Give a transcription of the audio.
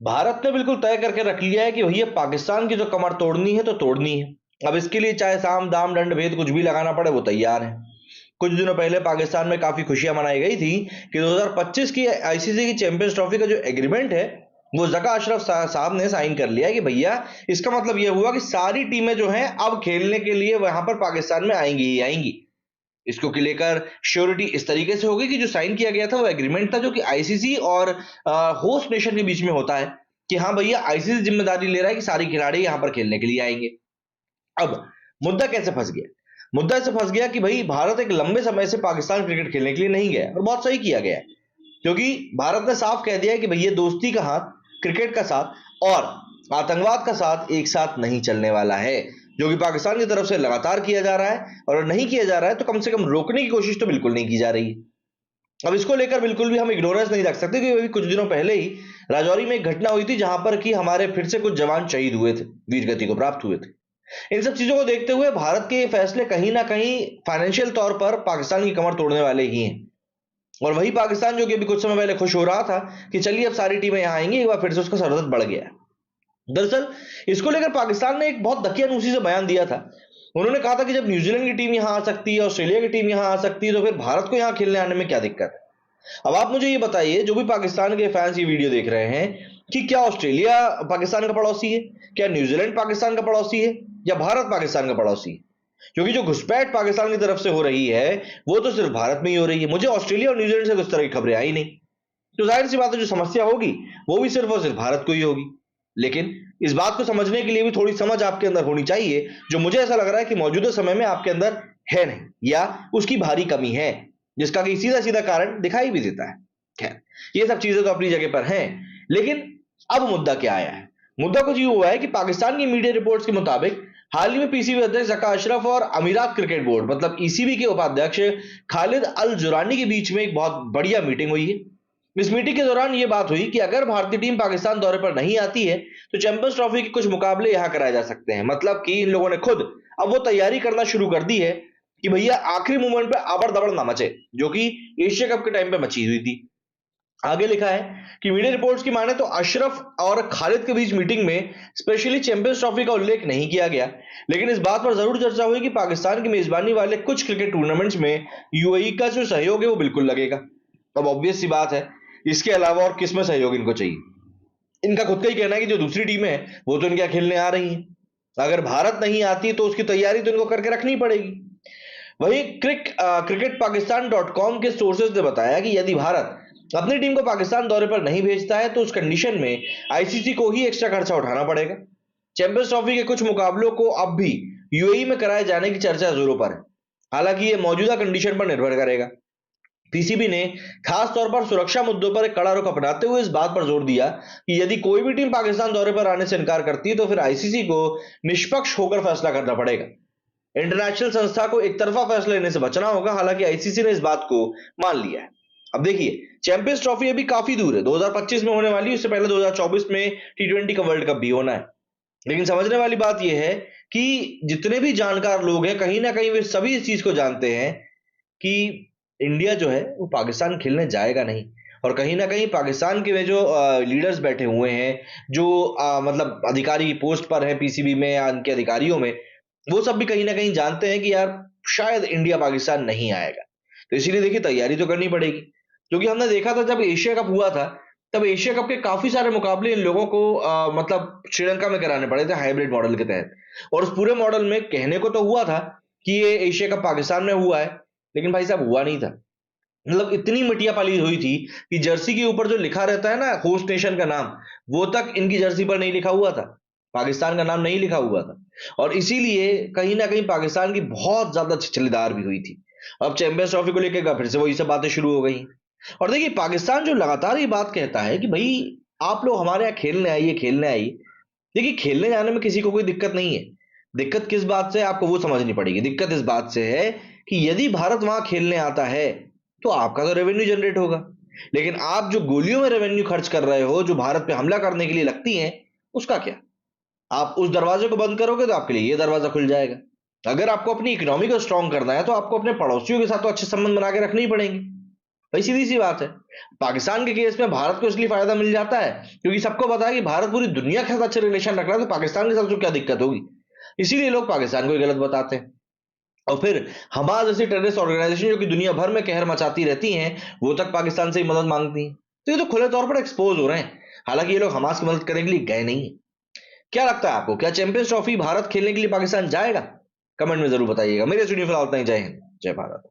भारत ने बिल्कुल तय करके रख लिया है कि भैया पाकिस्तान की जो कमर तोड़नी है तो तोड़नी है। अब इसके लिए चाहे साम दाम दंड भेद कुछ भी लगाना पड़े वो तैयार है। कुछ दिनों पहले पाकिस्तान में काफी खुशियां मनाई गई थी कि 2025 की आईसीसी की चैंपियंस ट्रॉफी का जो एग्रीमेंट है वो जका अशरफ साहब ने साइन कर लिया है कि भैया इसका मतलब ये हुआ कि सारी टीमें जो हैं अब खेलने के लिए वहां पर पाकिस्तान में आएंगी ही आएंगी। इसको लेकर श्योरिटी इस तरीके से होगी कि जो साइन किया गया था वो एग्रीमेंट था जो कि आईसीसी और होस्ट नेशन के बीच में होता है कि हाँ भैया आईसीसी जिम्मेदारी ले रहा है कि सारे खिलाड़ी यहां पर खेलने के लिए आएंगे। अब मुद्दा कैसे फंस गया? मुद्दा ऐसे फंस गया कि भाई भारत एक लंबे समय से पाकिस्तान क्रिकेट खेलने के लिए नहीं गया और बहुत सही किया गया है, क्योंकि भारत ने साफ कह दिया है कि भैया दोस्ती का हाथ, क्रिकेट का साथ और आतंकवाद का साथ एक साथ नहीं चलने वाला है, जो कि पाकिस्तान की तरफ से लगातार किया जा रहा है। और नहीं किया जा रहा है तो कम से कम रोकने की कोशिश तो बिल्कुल नहीं की जा रही है। अब इसको लेकर बिल्कुल भी हम इग्नोरेंस नहीं रख सकते, क्योंकि अभी कुछ दिनों पहले ही राजौरी में एक घटना हुई थी जहां पर कि हमारे फिर से कुछ जवान शहीद हुए थे, वीर गति को प्राप्त हुए थे। इन सब चीजों को देखते हुए भारत के फैसले कहीं ना कहीं फाइनेंशियल तौर पर पाकिस्तान की कमर तोड़ने वाले ही हैं। और वही पाकिस्तान जो कि अभी कुछ समय पहले खुश हो रहा था कि चलिए अब सारी टीमें यहां आएंगी, एक बार फिर से उसका सरदर्द बढ़ गया। दरअसल इसको लेकर पाकिस्तान ने एक बहुत दकियानूसी से बयान दिया था। उन्होंने कहा था कि जब न्यूजीलैंड की टीम यहां आ सकती है, ऑस्ट्रेलिया की टीम यहां आ सकती है, तो फिर भारत को यहां खेलने आने में क्या दिक्कत है? अब आप मुझे ये बताइए, जो भी पाकिस्तान के फैंस ये वीडियो देख रहे हैं, कि क्या ऑस्ट्रेलिया पाकिस्तान का पड़ोसी है, क्या न्यूजीलैंड पाकिस्तान का पड़ोसी है, या भारत पाकिस्तान का पड़ोसी है? क्योंकि जो घुसपैठ पाकिस्तान की तरफ से हो रही है वो तो सिर्फ भारत में ही हो रही है। मुझे ऑस्ट्रेलिया और न्यूजीलैंड से तो इस तरह की खबरें आई नहीं। तो जाहिर सी बात है जो समस्या होगी वो भी सिर्फ और सिर्फ भारत को ही होगी। लेकिन इस बात को समझने के लिए भी थोड़ी समझ आपके अंदर होनी चाहिए, जो मुझे ऐसा लग रहा है कि मौजूदा समय में आपके अंदर है नहीं, या उसकी भारी कमी है, जिसका कि सीधा सीधा कारण दिखाई भी देता है। खैर, ये सब चीजें तो अपनी जगह पर हैं, लेकिन अब मुद्दा क्या आया है? मुद्दा कुछ यूं हुआ है कि पाकिस्तान की मीडिया रिपोर्ट्स के मुताबिक हाल ही में पीसीबी अध्यक्ष जका अशरफ और अमीरात क्रिकेट बोर्ड मतलब ईसीबी के उपाध्यक्ष खालिद अल जुरानी के बीच में एक बहुत बढ़िया मीटिंग हुई है। इस मीटिंग के दौरान यह बात हुई कि अगर भारतीय टीम पाकिस्तान दौरे पर नहीं आती है तो चैंपियंस ट्रॉफी के कुछ मुकाबले यहां कराए जा सकते हैं। मतलब कि इन लोगों ने खुद अब वो तैयारी करना शुरू कर दी है कि भैया आखिरी मोमेंट पे आबड़ दबड़ ना मचे, जो कि एशिया कप के टाइम पे मची हुई थी। आगे लिखा है कि मीडिया रिपोर्ट्स की माने तो अशरफ और खालिद के बीच मीटिंग में स्पेशली चैंपियंस ट्रॉफी का उल्लेख नहीं किया गया, लेकिन इस बात पर जरूर चर्चा हुई कि पाकिस्तान की मेजबानी वाले कुछ क्रिकेट टूर्नामेंट्स में यूएई का जो सहयोग है वो बिल्कुल लगेगा। अब ऑब्वियस सी बात है, इसके अलावा और किसमें सहयोग इनको चाहिए? इनका खुद का ही कहना है कि जो दूसरी टीमें हैं वो तो इनके यहाँ खेलने आ रही हैं। अगर भारत नहीं आती तो उसकी तैयारी तो इनको करके रखनी पड़ेगी। वहीं क्रिकेट पाकिस्तान .com के सोर्सेज ने बताया कि यदि भारत अपनी टीम को पाकिस्तान दौरे पर नहीं भेजता है तो उस कंडीशन में आईसीसी को ही एक्स्ट्रा खर्चा उठाना पड़ेगा। चैंपियंस ट्रॉफी के कुछ मुकाबलों को अब भी यूएई में कराए जाने की चर्चा जोरों पर है, हालांकि ये मौजूदा कंडीशन पर निर्भर करेगा। पीसीबी ने खास तौर पर सुरक्षा मुद्दों पर एक कड़ा रुख अपनाते हुए इस बात पर जोर दिया कि यदि कोई भी टीम पाकिस्तान दौरे पर आने से इनकार करती है तो फिर आईसीसी को निष्पक्ष होकर फैसला करना पड़ेगा। इंटरनेशनल संस्था को एक तरफा फैसला लेने से बचना होगा। हालांकि आईसीसी ने इस बात को मान लिया है। अब देखिए, चैंपियंस ट्रॉफी अभी काफी दूर है, 2025 में होने वाली है, उससे पहले 2024 में टी20 का वर्ल्ड कप भी होना है। लेकिन समझने वाली बात यह है कि जितने भी जानकार लोग हैं कहीं ना कहीं वे सभी इस चीज को जानते हैं कि इंडिया जो है वो पाकिस्तान खेलने जाएगा नहीं। और कहीं ना कहीं पाकिस्तान के वे जो लीडर्स बैठे हुए हैं, जो मतलब अधिकारी पोस्ट पर हैं पीसीबी में या उनके अधिकारियों में, वो सब भी कहीं ना कहीं जानते हैं कि यार शायद इंडिया पाकिस्तान नहीं आएगा। तो इसीलिए देखिए तैयारी तो करनी पड़ेगी, क्योंकि हमने देखा था जब एशिया कप हुआ था तब एशिया कप के काफी सारे मुकाबले इन लोगों को मतलब श्रीलंका में कराने पड़े थे हाइब्रिड मॉडल के तहत। और उस पूरे मॉडल में कहने को तो हुआ था कि ये एशिया कप पाकिस्तान में हुआ है, लेकिन भाई साहब हुआ नहीं था। मतलब इतनी मिटिया पाली हुई थी कि जर्सी के ऊपर जो लिखा रहता है ना होस्ट नेशन का नाम, वो तक इनकी जर्सी पर नहीं लिखा हुआ था, पाकिस्तान का नाम नहीं लिखा हुआ था। और इसीलिए कहीं ना कहीं पाकिस्तान की बहुत ज्यादा छिछलीदार भी हुई थी। अब चैंपियंस ट्रॉफी को लेकर फिर से वही सब बातें शुरू हो गई। और देखिए पाकिस्तान जो लगातार ये बात कहता है कि भाई आप लोग हमारे यहाँ खेलने आइए खेलने आइए। देखिए खेलने जाने में किसी को कोई दिक्कत नहीं है। दिक्कत किस बात से है आपको वो समझनी पड़ेगी। दिक्कत इस बात से है कि यदि भारत वहां खेलने आता है तो आपका तो रेवेन्यू जनरेट होगा, लेकिन आप जो गोलियों में रेवेन्यू खर्च कर रहे हो जो भारत पे हमला करने के लिए लगती हैं, उसका क्या? आप उस दरवाजे को बंद करोगे तो आपके लिए ये दरवाजा खुल जाएगा। अगर आपको अपनी इकोनॉमी को स्ट्रांग करना है तो आपको अपने पड़ोसियों के साथ तो अच्छे संबंध बना के रखने ही पड़ेंगे। भाई सीधी सी बात है। पाकिस्तान के केस में भारत को इसलिए फायदा मिल जाता है क्योंकि सबको पता है कि भारत पूरी दुनिया के साथ अच्छे रिलेशन रख रहा है, तो पाकिस्तान के साथ तो क्या दिक्कत होगी। इसीलिए लोग पाकिस्तान को ही गलत बताते हैं। और फिर हमास जैसी टेररिस्ट ऑर्गेनाइजेशन जो कि दुनिया भर में कहर मचाती रहती हैं, वो तक पाकिस्तान से ही मदद मांगती हैं। तो ये तो खुले तौर पर एक्सपोज हो रहे हैं। हालांकि ये लोग हमास की मदद करने के लिए गए नहीं है। क्या लगता है आपको, क्या चैंपियंस ट्रॉफी भारत खेलने के लिए पाकिस्तान जाएगा? कमेंट में जरूर बताइएगा। मेरे स्टूडियो फिलहाल इतना ही। जय हिंद, जय भारत।